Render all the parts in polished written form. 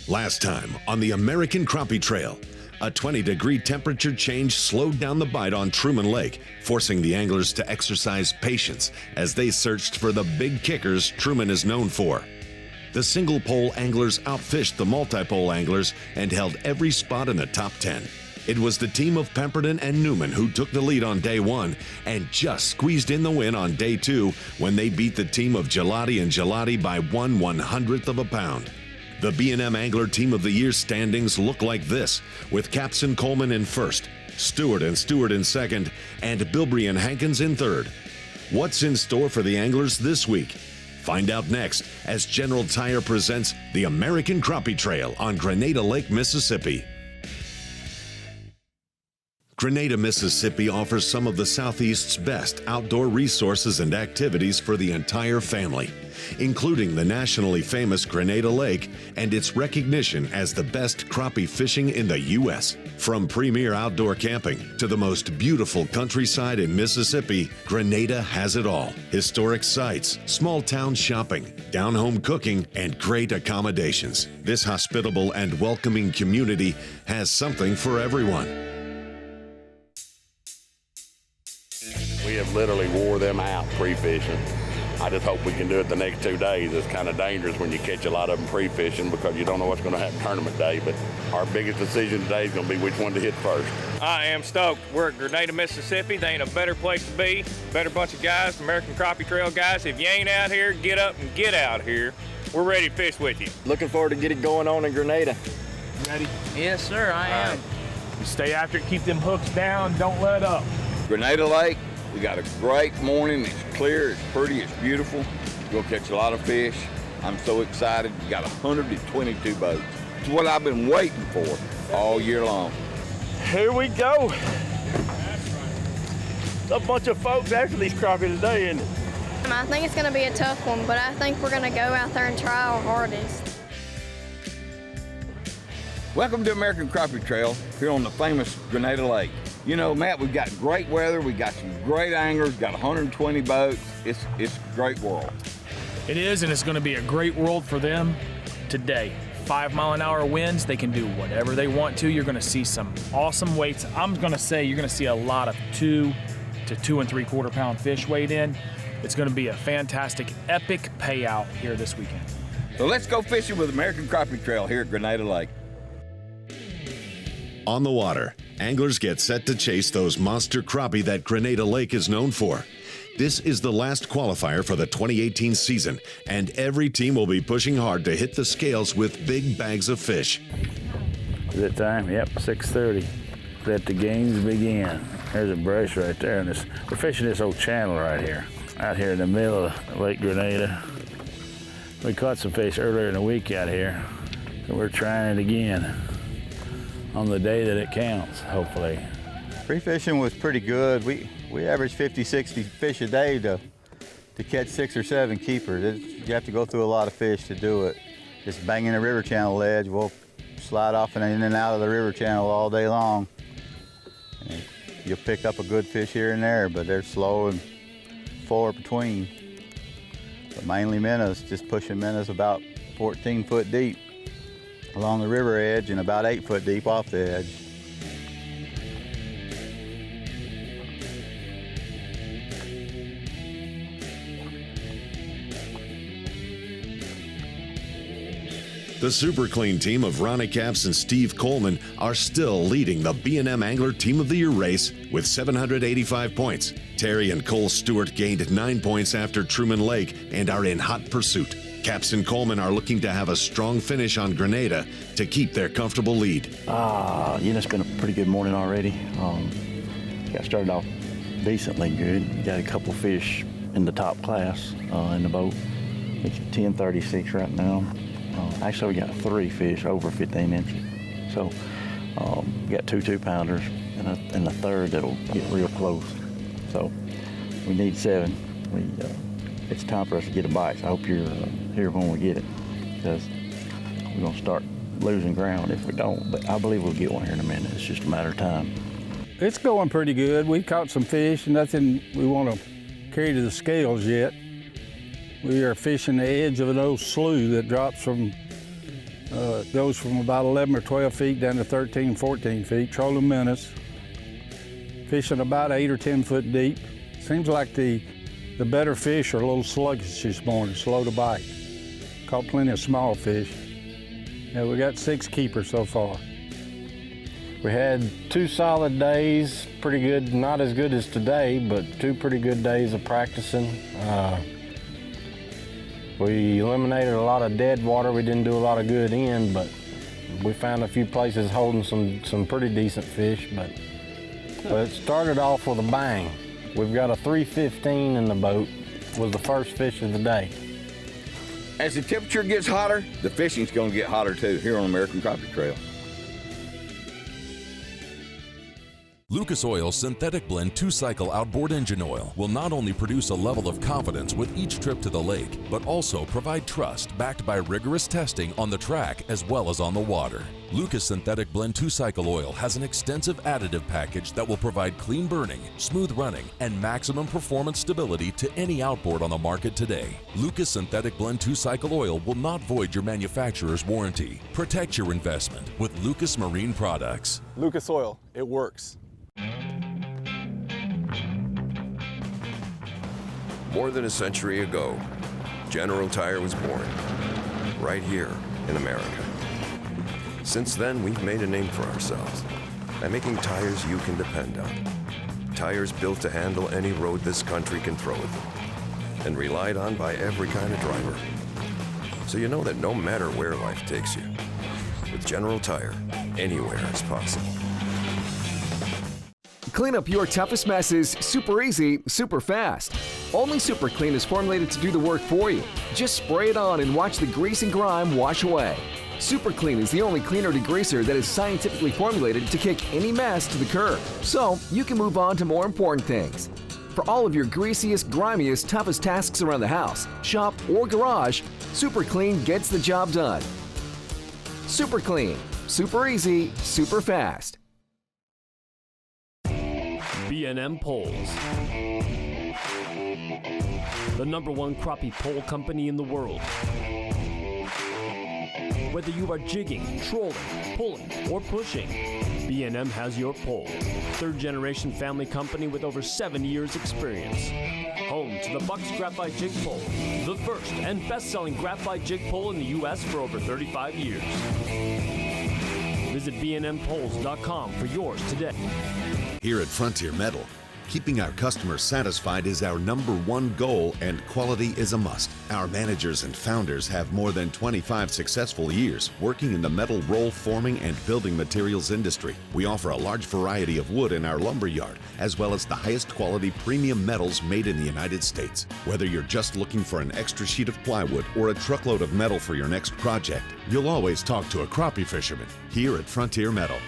Last time on the American Crappie Trail, a 20-degree temperature change slowed down the bite on Truman Lake, forcing the anglers to exercise patience as they searched for the big kickers Truman is known for. The single-pole anglers outfished the multi-pole anglers and held every spot in the top 10. It was the team of Pemberton and Newman who took the lead on day one and just squeezed in the win on day two when they beat the team of Gelati and Gelati by 1/100th of a pound. The B&M Angler Team of the Year standings look like this, with Capps and Coleman in first, Stewart and Stewart in second, and Bilbrey and Hankins in third. What's in store for the anglers this week? Find out next as General Tire presents the American Crappie Trail on Grenada Lake, Mississippi. Grenada, Mississippi offers some of the Southeast's best outdoor resources and activities for the entire family, including the nationally famous Grenada Lake and its recognition as the best crappie fishing in the U.S. From premier outdoor camping to the most beautiful countryside in Mississippi, Grenada has it all. Historic sites, small town shopping, down-home cooking, and great accommodations. This hospitable and welcoming community has something for everyone. We have literally wore them out pre-fishing. I just hope we can do it the next 2 days. It's kind of dangerous when you catch a lot of them pre-fishing because you don't know what's going to happen tournament day, but our biggest decision today is going to be which one to hit first. I am stoked. We're at Grenada, Mississippi. There ain't a better place to be. Better bunch of guys, American Crappie Trail guys. If you ain't out here, get up and get out here. We're ready to fish with you. Looking forward to getting going on in Grenada. Ready? Yes, sir, I am. You stay after it, keep them hooks down, don't let up. Grenada Lake, we got a great morning. It's clear, it's pretty, it's beautiful. We'll catch a lot of fish. I'm so excited. We got 122 boats. It's what I've been waiting for all year long. Here we go. It's a bunch of folks after these crappie today, isn't it? I think it's going to be a tough one, but I think we're going to go out there and try our hardest. Welcome to American Crappie Trail here on the famous Grenada Lake. You know, Matt, we've got great weather, we got some great anglers, got 120 boats. It's a great world. It is, and it's going to be a great world for them today. 5-mile-an-hour winds, they can do whatever they want to. You're going to see some awesome weights. I'm going to say you're going to see a lot of 2 to 2 3/4 pound fish weighed in. It's going to be a fantastic, epic payout here this weekend. So let's go fishing with American Crappie Trail here at Grenada Lake. On the water, anglers get set to chase those monster crappie that Grenada Lake is known for. This is the last qualifier for the 2018 season, and every team will be pushing hard to hit the scales with big bags of fish. Is it time? Yep, 6:30. Let the games begin. There's a brace right there, and we're fishing this old channel right here, out here in the middle of Lake Grenada. We caught some fish earlier in the week out here, so we're trying it again on the day that it counts, hopefully. Pre-fishing was pretty good. We averaged 50, 60 fish a day to catch 6 or 7 keepers. You have to go through a lot of fish to do it. Just banging a river channel ledge, we'll slide off and in and out of the river channel all day long. And you'll pick up a good fish here and there, but they're slow and far between. But mainly minnows, just pushing minnows about 14 foot deep along the river edge and about 8 foot deep off the edge. The Super Clean team of Ronnie Capps and Steve Coleman are still leading the B&M Angler Team of the Year race with 785 points. Terry and Cole Stewart gained 9 points after Truman Lake and are in hot pursuit. Capps and Coleman are looking to have a strong finish on Grenada to keep their comfortable lead. It's been a pretty good morning already. Got started off decently good. Got a couple fish in the top class in the boat. It's 10:36 right now. Actually, we got 3 fish over 15 inches. So we got 2 2-pounders and a third that'll get real close. So we need 7. It's time for us to get a bite. So I hope you're here when we get it, because we're going to start losing ground if we don't. But I believe we'll get one here in a minute. It's just a matter of time. It's going pretty good. We caught some fish, nothing we want to carry to the scales yet. We are fishing the edge of an old slough that drops from Goes from about 11 or 12 feet down to 13, 14 feet, trolling minnows. Fishing about 8 or 10 foot deep. Seems like the better fish are a little sluggish this morning, slow to bite. Caught plenty of small fish. Yeah, we got 6 keepers so far. We had 2 solid days, pretty good, not as good as today, but 2 pretty good days of practicing. We eliminated a lot of dead water we didn't do a lot of good in, but we found a few places holding some pretty decent fish, but it started off with a bang. We've got a 315 in the boat, was the first fish of the day. As the temperature gets hotter, the fishing's gonna get hotter too here on American Crappie Trail. Lucas Oil's Synthetic Blend 2-Cycle Outboard Engine Oil will not only produce a level of confidence with each trip to the lake, but also provide trust backed by rigorous testing on the track as well as on the water. Lucas Synthetic Blend 2-Cycle Oil has an extensive additive package that will provide clean burning, smooth running, and maximum performance stability to any outboard on the market today. Lucas Synthetic Blend 2-Cycle Oil will not void your manufacturer's warranty. Protect your investment with Lucas Marine Products. Lucas Oil, it works. More than a century ago, General Tire was born, right here in America. Since then, we've made a name for ourselves by making tires you can depend on. Tires built to handle any road this country can throw at them, and relied on by every kind of driver. So you know that no matter where life takes you, with General Tire, anywhere is possible. Clean up your toughest messes super easy, super fast. Only Super Clean is formulated to do the work for you. Just spray it on and watch the grease and grime wash away. Super Clean is the only cleaner degreaser that is scientifically formulated to kick any mess to the curb, so you can move on to more important things. For all of your greasiest, grimiest, toughest tasks around the house, shop, or garage, Super Clean gets the job done. Super Clean. Super easy, super fast. B&M Poles, the #1 crappie pole company in the world. Whether you are jigging, trolling, pulling, or pushing, B&M has your pole. 3rd-generation family company with over 7 years experience. Home to the Bucks Graphite Jig Pole, the first and best-selling graphite jig pole in the U.S. for over 35 years. Visit bnmpoles.com for yours today. Here at Frontier Metal, keeping our customers satisfied is our #1 goal, and quality is a must. Our managers and founders have more than 25 successful years working in the metal roll forming and building materials industry. We offer a large variety of wood in our lumber yard, as well as the highest quality premium metals made in the United States. Whether you're just looking for an extra sheet of plywood or a truckload of metal for your next project, you'll always talk to a crappie fisherman here at Frontier Metal.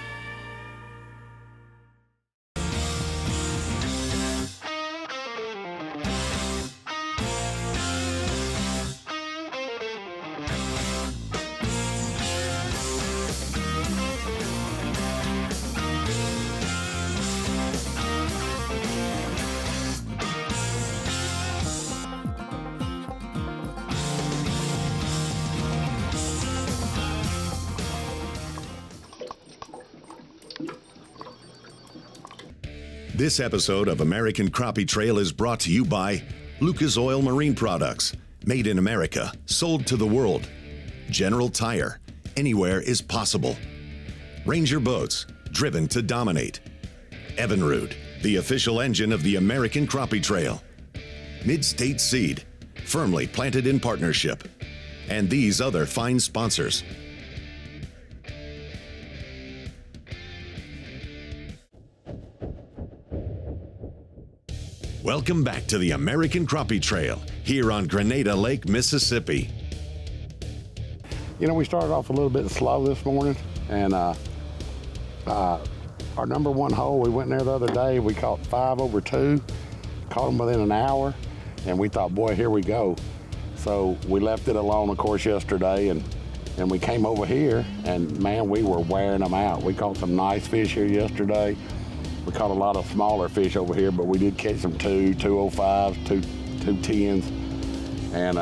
This episode of American Crappie Trail is brought to you by Lucas Oil Marine Products, made in America, sold to the world. General Tire, anywhere is possible. Ranger Boats, driven to dominate. Evinrude, the official engine of the American Crappie Trail. Mid-State Seed, firmly planted in partnership. And these other fine sponsors. Welcome back to the American Crappie Trail, here on Grenada Lake, Mississippi. You know, we started off a little bit slow this morning, and our #1 hole, we went in there the other day, we caught 5 over 2, caught them within an hour, and we thought, boy, here we go. So we left it alone, of course, yesterday, and we came over here, and man, we were wearing them out. We caught some nice fish here yesterday. We caught a lot of smaller fish over here, but we did catch some 205s, 210s. And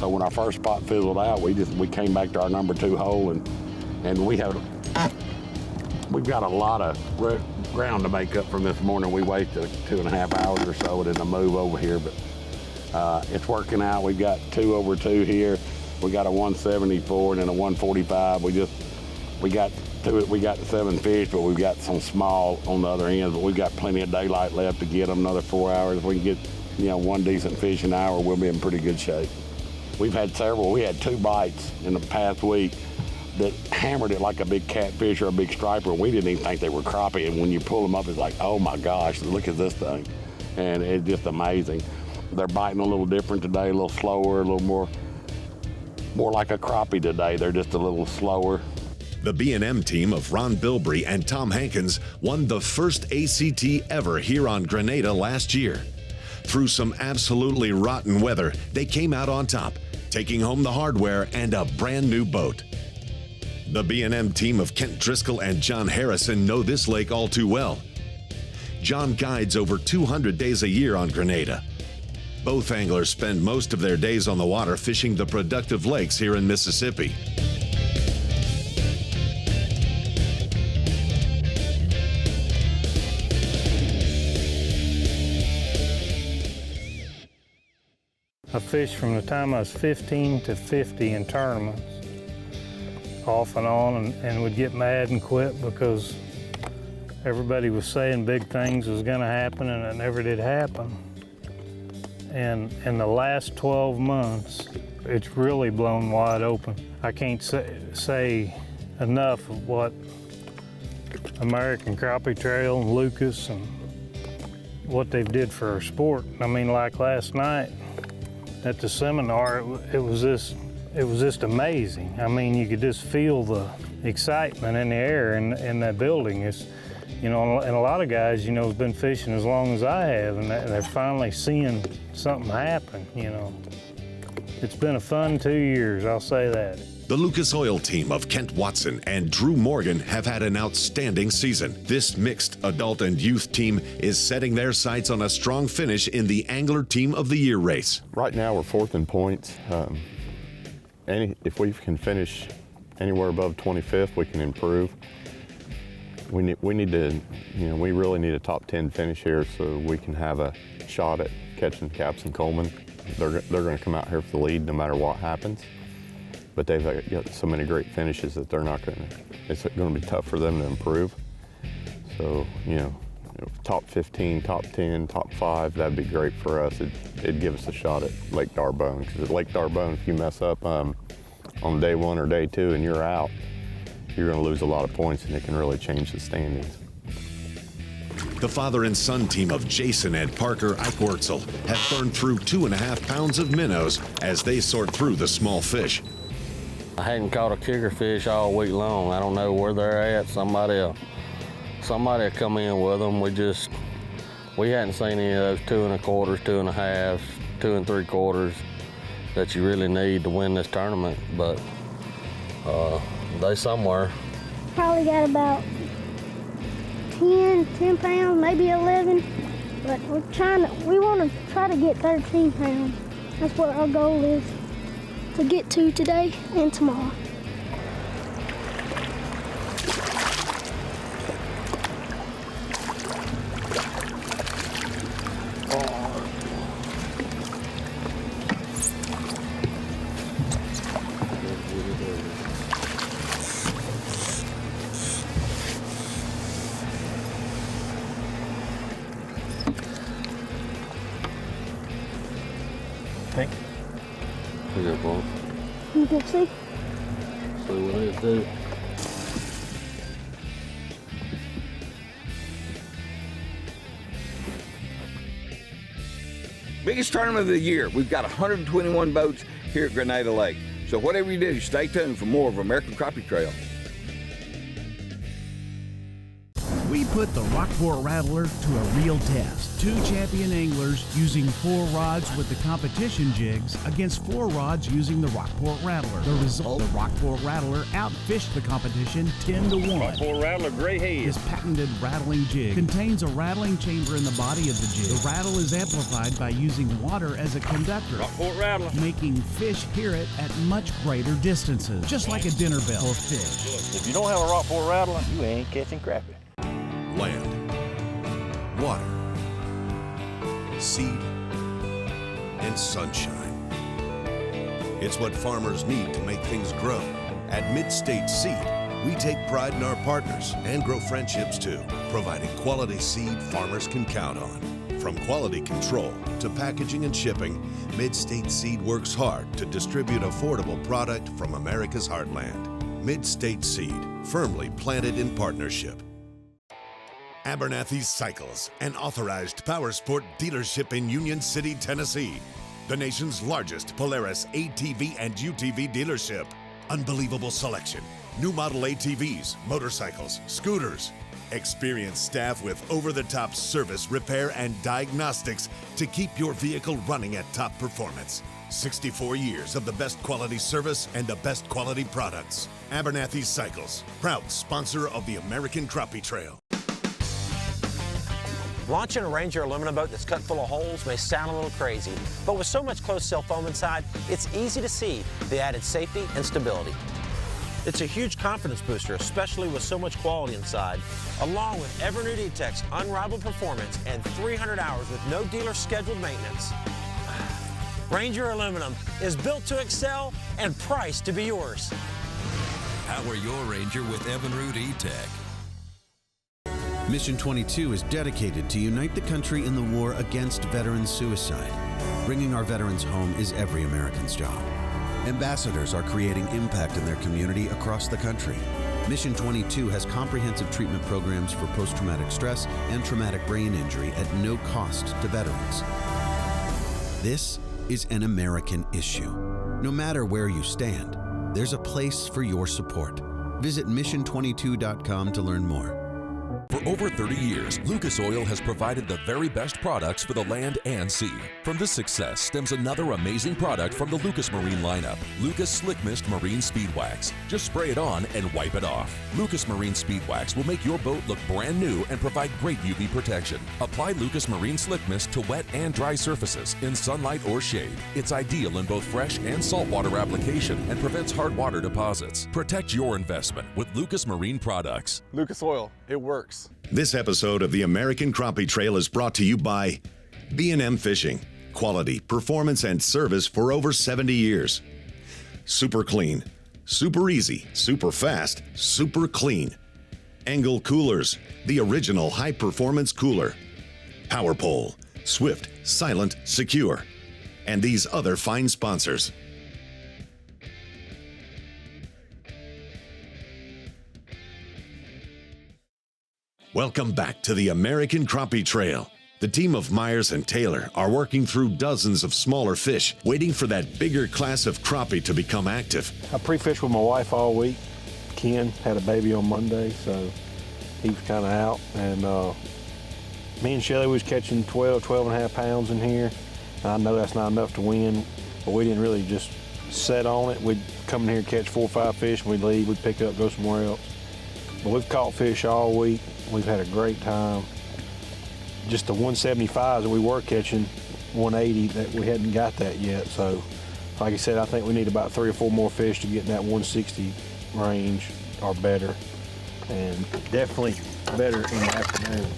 So when our first spot fizzled out, we came back to our number 2 hole, and we've got a lot of ground to make up from this morning. We wasted 2.5 hours or so in the move over here, but it's working out. We got 2 over 2 here. We got a 174 and then a 145. We got 7 fish, but we've got some small on the other end. But we've got plenty of daylight left to get them another 4 hours. If we can get 1 decent fish an hour, we'll be in pretty good shape. We've had several. We had 2 bites in the past week that hammered it like a big catfish or a big striper. We didn't even think they were crappie, and when you pull them up, it's like, oh my gosh, look at this thing. And it's just amazing. They're biting a little different today, a little slower, a little more like a crappie today. They're just a little slower. The B&M team of Ron Bilbrey and Tom Hankins won the first ACT ever here on Grenada last year. Through some absolutely rotten weather, they came out on top, taking home the hardware and a brand new boat. The B&M team of Kent Driscoll and John Harrison know this lake all too well. John guides over 200 days a year on Grenada. Both anglers spend most of their days on the water fishing the productive lakes here in Mississippi. I fished from the time I was 15 to 50 in tournaments, off and on, and would get mad and quit because everybody was saying big things was gonna happen, and it never did happen. And in the last 12 months, it's really blown wide open. I can't say enough of what American Crappie Trail and Lucas and what they've did for our sport. I mean, like last night at the seminar, it was just amazing. I mean, you could just feel the excitement in the air in that building. It's, and a lot of guys, have been fishing as long as I have, and they're finally seeing something happen, It's been a fun 2 years, I'll say that. The Lucas Oil team of Kent Watson and Drew Morgan have had an outstanding season. This mixed adult and youth team is setting their sights on a strong finish in the Angler Team of the Year race. Right now we're 4th in points. If we can finish anywhere above 25th, we can improve. We really need a top 10 finish here so we can have a shot at catching Caps and Coleman. They're going to come out here for the lead no matter what happens. But they've got so many great finishes that it's going to be tough for them to improve. So, top 15, top 10, top 5, that'd be great for us. It'd give us a shot at Lake D'Arbonne. Because at Lake D'Arbonne, if you mess up on day 1 or day 2 and you're out, you're going to lose a lot of points, and it can really change the standings. The father and son team of Jason and Parker Eichwurzel have burned through 2.5 pounds of minnows as they sort through the small fish. I hadn't caught a kicker fish all week long. I don't know where they're at. Somebody will come in with them. We hadn't seen any of those 2 1/4, 2 1/2, 2 3/4 that you really need to win this tournament, but they somewhere. Probably got about 10 pounds, maybe 11, but we want to try to get 13 pounds. That's what our goal is, to get to today and tomorrow. You can see. See what it do. Biggest tournament of the year. We've got 121 boats here at Grenada Lake. So whatever you do, stay tuned for more of American Crappie Trail. We put the Rockport Rattler to a real test. 2 champion anglers using 4 rods with the competition jigs against 4 rods using the Rockport Rattler. The result, the Rockport Rattler outfished the competition 10-1. Rockport Rattler, gray head. This patented rattling jig contains a rattling chamber in the body of the jig. The rattle is amplified by using water as a conductor, Rockport Rattler, making fish hear it at much greater distances, just like a dinner bell for fish. If you don't have a Rockport Rattler, you ain't catching crappie. Land, water, seed, and sunshine. It's what farmers need to make things grow. At Mid-State Seed, we take pride in our partners and grow friendships too, providing quality seed farmers can count on. From quality control to packaging and shipping, Mid-State Seed works hard to distribute affordable product from America's heartland. Mid-State Seed, firmly planted in partnership. Abernathy's Cycles, an authorized powersport dealership in Union City, Tennessee. The nation's largest Polaris ATV and UTV dealership. Unbelievable selection. New model ATVs, motorcycles, scooters. Experienced staff with over-the-top service, repair, and diagnostics to keep your vehicle running at top performance. 64 years of the best quality service and the best quality products. Abernathy's Cycles, proud sponsor of the American Crappie Trail. Launching a Ranger aluminum boat that's cut full of holes may sound a little crazy, but with so much close-cell foam inside, it's easy to see the added safety and stability. It's a huge confidence booster, especially with so much quality inside, along with Ever-New D-Tech's unrivaled performance and 300 hours with no dealer scheduled maintenance. Ranger aluminum is built to excel and priced to be yours. Power your Ranger with Ever-New D-Tech. Mission 22 is dedicated to unite the country in the war against veteran suicide. Bringing our veterans home is every American's job. Ambassadors are creating impact in their community across the country. Mission 22 has comprehensive treatment programs for post-traumatic stress and traumatic brain injury at no cost to veterans. This is an American issue. No matter where you stand, there's a place for your support. Visit mission22.com to learn more. For over 30 years, Lucas Oil has provided the very best products for the land and sea. From this success stems another amazing product from the Lucas Marine lineup, Lucas Slick Mist Marine Speed Wax. Just spray it on and wipe it off. Lucas Marine Speed Wax will make your boat look brand new and provide great UV protection. Apply Lucas Marine Slick Mist to wet and dry surfaces in sunlight or shade. It's ideal in both fresh and saltwater application and prevents hard water deposits. Protect your investment with Lucas Marine products. Lucas Oil, it works. This episode of the American Crappie Trail is brought to you by B&M Fishing. Quality, performance, and service for over 70 years. Super clean, super easy, super fast, super clean. Angle Coolers, the original high-performance cooler. Power Pole, swift, silent, secure. And these other fine sponsors. Welcome back to the American Crappie Trail. The team of Myers and Taylor are working through dozens of smaller fish, waiting for that bigger class of crappie to become active. I pre-fished with my wife all week. Ken had a baby on Monday, so he was kind of out. And me and Shelly was catching 12 and a half pounds in here. And I know that's not enough to win, but we didn't really just set on it. We'd come in here and catch 4 or 5 fish, and we'd leave, we'd pick up, go somewhere else. But we've caught fish all week. We've had a great time. Just the 175s that we were catching, 180, that we hadn't got that yet. So, like I said, I think we need about 3 or 4 more fish to get in that 160 range or better. And definitely better in the afternoon.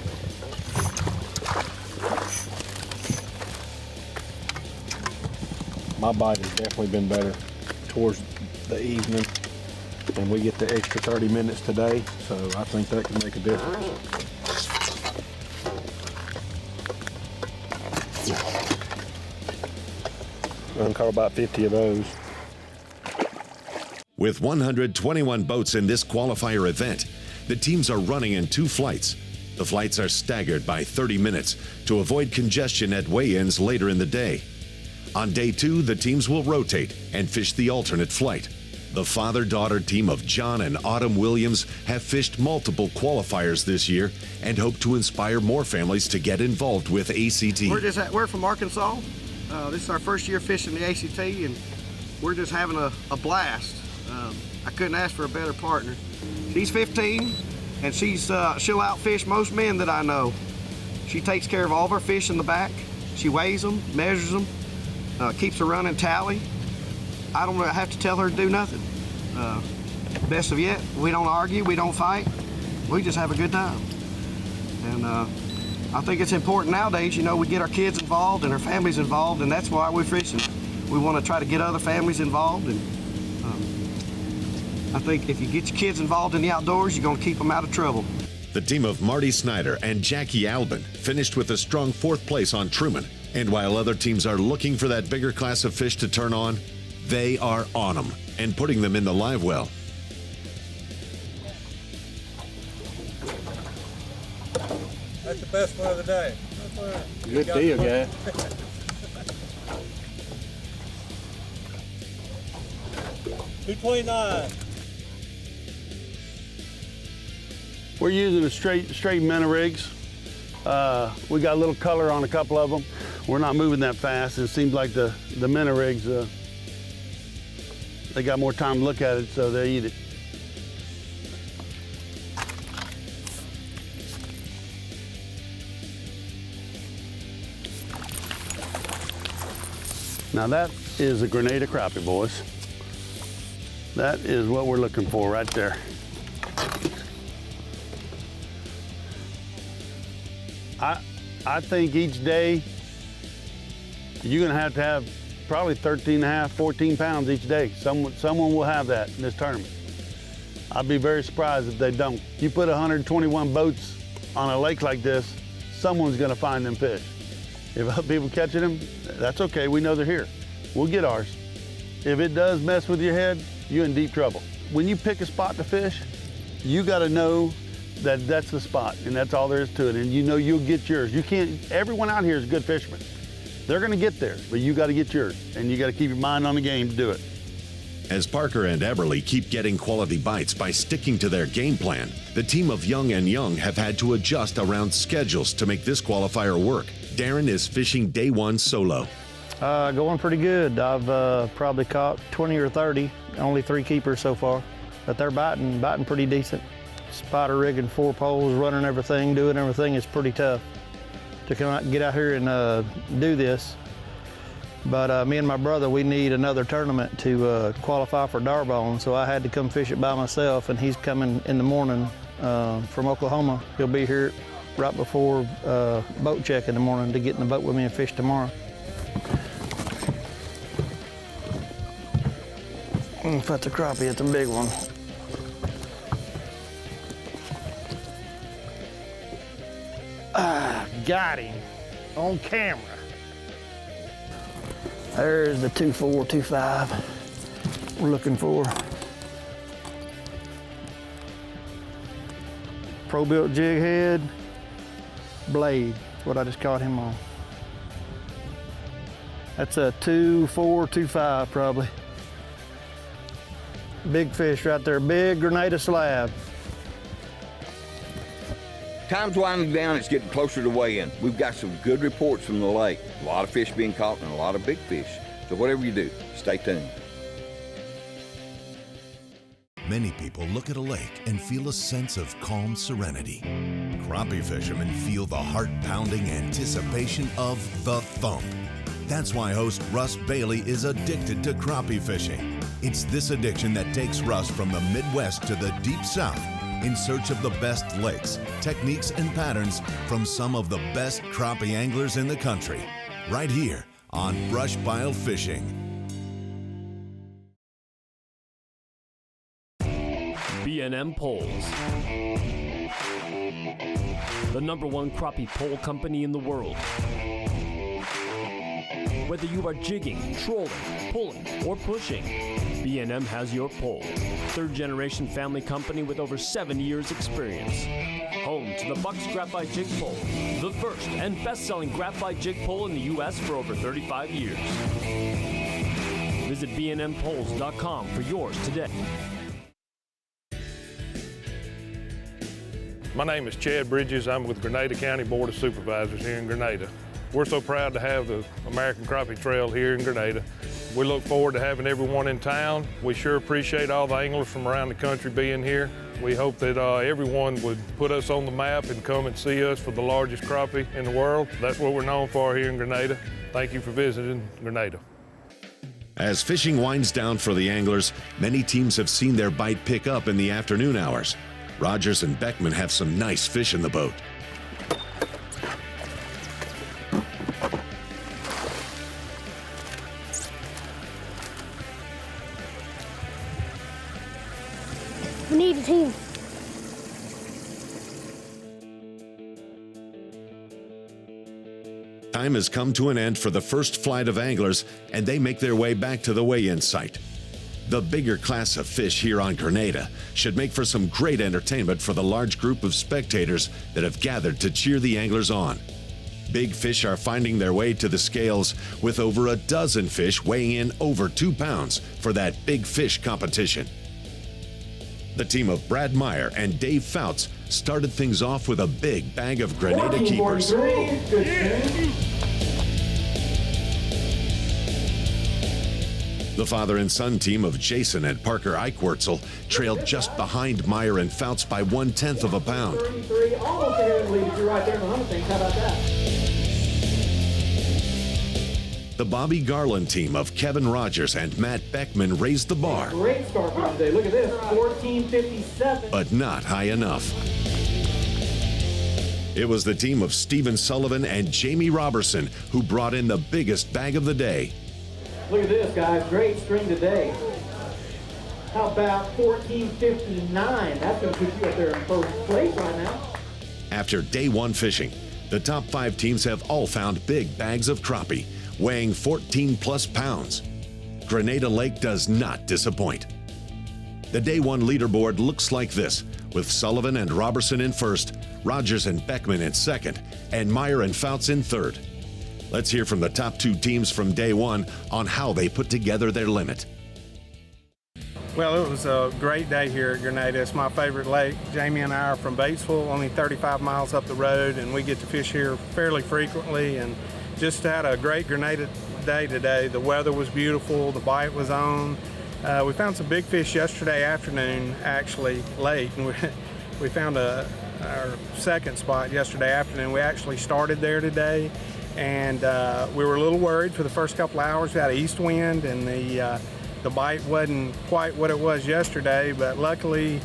My bite has definitely been better towards the evening. And we get the extra 30 minutes today, so I think that can make a difference. I caught about 50 of those. With 121 boats in this qualifier event, the teams are running in 2 flights. The flights are staggered by 30 minutes to avoid congestion at weigh-ins later in the day. On day 2, the teams will rotate and fish the alternate flight. The father-daughter team of John and Autumn Williams have fished multiple qualifiers this year and hope to inspire more families to get involved with ACT. We're from Arkansas. This is our first year fishing the ACT, and we're just having a blast. I couldn't ask for a better partner. She's 15, and she'll outfish most men that I know. She takes care of all of our fish in the back. She weighs them, measures them, keeps a running tally. I don't have to tell her to do nothing. Best of yet, we don't argue, we don't fight. We just have a good time. And I think it's important nowadays, we get our kids involved and our families involved, and that's why we're fishing. We want to try to get other families involved, and I think if you get your kids involved in the outdoors, you're going to keep them out of trouble. The team of Marty Snyder and Jackie Albin finished with a strong 4th place on Truman. And while other teams are looking for that bigger class of fish to turn on, they are on them and putting them in the live well. That's the best one of the day. Good deal, guy. $2.29. We're using a straight minnow rigs. We got a little color on a couple of them. We're not moving that fast. It seems like the minnow rigs, they got more time to look at it, so they eat it. Now that is a Grenada crappie, boys. That is what we're looking for right there. I think each day you're gonna have to have probably 13.5, 14 pounds each day. Someone will have that in this tournament. I'd be very surprised if they don't. You put 121 boats on a lake like this, someone's gonna find them fish. If other people catching them, that's okay, we know they're here. We'll get ours. If it does mess with your head, you're in deep trouble. When you pick a spot to fish, you gotta know that that's the spot, and that's all there is to it, and you'll get yours. Everyone out here is a good fisherman. They're gonna get there, but you gotta get yours, and you gotta keep your mind on the game to do it. As Parker and Eberly keep getting quality bites by sticking to their game plan, the team of Young and Young have had to adjust around schedules to make this qualifier work. Darren is fishing day 1 solo. Going pretty good. I've probably caught 20 or 30, only 3 keepers so far, but they're biting pretty decent. Spider rigging 4 poles, running everything, doing everything is pretty tough to come out and get out here and do this. But me and my brother, we need another tournament to qualify for Darbone, so I had to come fish it by myself, and he's coming in the morning from Oklahoma. He'll be here right before boat check in the morning to get in the boat with me and fish tomorrow. That's a crappie, it's a big one. Got him on camera. There's the 2.4, 2.5 we're looking for. Pro-built jig head, blade, what I just caught him on. That's a 2.4, 2.5 probably. Big fish right there, big Grenada slab. Time's winding down, it's getting closer to weigh-in. We've got some good reports from the lake. A lot of fish being caught and a lot of big fish. So whatever you do, stay tuned. Many people look at a lake and feel a sense of calm serenity. Crappie fishermen feel the heart-pounding anticipation of the thump. That's why host Russ Bailey is addicted to crappie fishing. It's this addiction that takes Russ from the Midwest to the Deep South in search of the best lakes, techniques, and patterns from some of the best crappie anglers in the country, right here on Brush Pile Fishing. B&M Poles, the #1 crappie pole company in the world. Whether you are jigging, trolling, pulling, or pushing, B&M has your pole. 3rd-generation family company with over 7 years experience. Home to the Bucks Graphite Jig Pole, the first and best-selling graphite jig pole in the U.S. for over 35 years. Visit bnmpoles.com for yours today. My name is Chad Bridges. I'm with Grenada County Board of Supervisors here in Grenada. We're so proud to have the American Crappie Trail here in Grenada. We look forward to having everyone in town. We sure appreciate all the anglers from around the country being here. We hope that everyone would put us on the map and come and see us for the largest crappie in the world. That's what we're known for here in Grenada. Thank you for visiting Grenada. As fishing winds down for the anglers, many teams have seen their bite pick up in the afternoon hours. Rogers and Beckman have some nice fish in the boat. We need a team. Time has come to an end for the first flight of anglers, and they make their way back to the weigh-in site. The bigger class of fish here on Grenada should make for some great entertainment for the large group of spectators that have gathered to cheer the anglers on. Big fish are finding their way to the scales, with over a dozen fish weighing in over 2 pounds for that big fish competition. The team of Brad Meyer and Dave Fouts started things off with a big bag of Grenada keepers. The father and son team of Jason and Parker Eichwurzel trailed just behind Meyer and Fouts by 1/10 of a pound. 33, almost ahead of the lead. You're right there in the hunt of things. How about that? The Bobby Garland team of Kevin Rogers and Matt Beckman raised the bar, Great start for today. Look at this, 14:57. but not high enough. It was the team of Stephen Sullivan and Jamie Robertson who brought in the biggest bag of the day. Look at this, guys. Great string today. How about 14:59? That's going to put you up there in first place right now. After day one fishing, the top 5 teams have all found big bags of crappie, weighing 14 plus pounds. Grenada Lake does not disappoint. The day one leaderboard looks like this, with Sullivan and Robertson in first, Rogers and Beckman in second, and Meyer and Fouts in third. Let's hear from the top 2 teams from day one on how they put together their limit. Well, it was a great day here at Grenada. It's my favorite lake. Jamie and I are from Batesville, only 35 miles up the road, and we get to fish here fairly frequently, and just had a great Grenada day today. The weather was beautiful, the bite was on. We found some big fish yesterday afternoon, actually late, and we found our second spot yesterday afternoon. We actually started there today, and we were a little worried for the first couple hours. We had an east wind, and the bite wasn't quite what it was yesterday, but luckily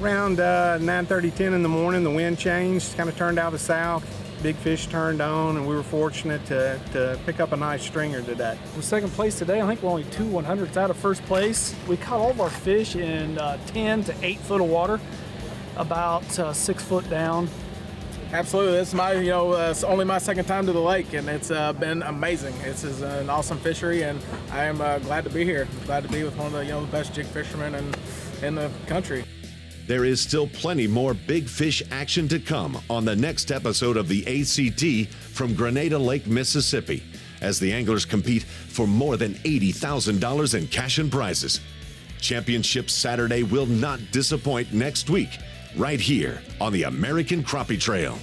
around 9:30, 10 in the morning, the wind changed, kind of turned out of south. Big fish turned on, and we were fortunate to pick up a nice stringer today. We're second place today. I think we're only 2 100ths out of first place. We caught all of our fish in 10 to 8 foot of water, about 6 foot down. Absolutely, it's it's only my second time to the lake, and it's been amazing. It's an awesome fishery, and I am glad to be here. Glad to be with one of the best jig fishermen in the country. There is still plenty more big fish action to come on the next episode of the ACT from Grenada Lake, Mississippi, as the anglers compete for more than $80,000 in cash and prizes. Championship Saturday will not disappoint next week, right here on the American Crappie Trail.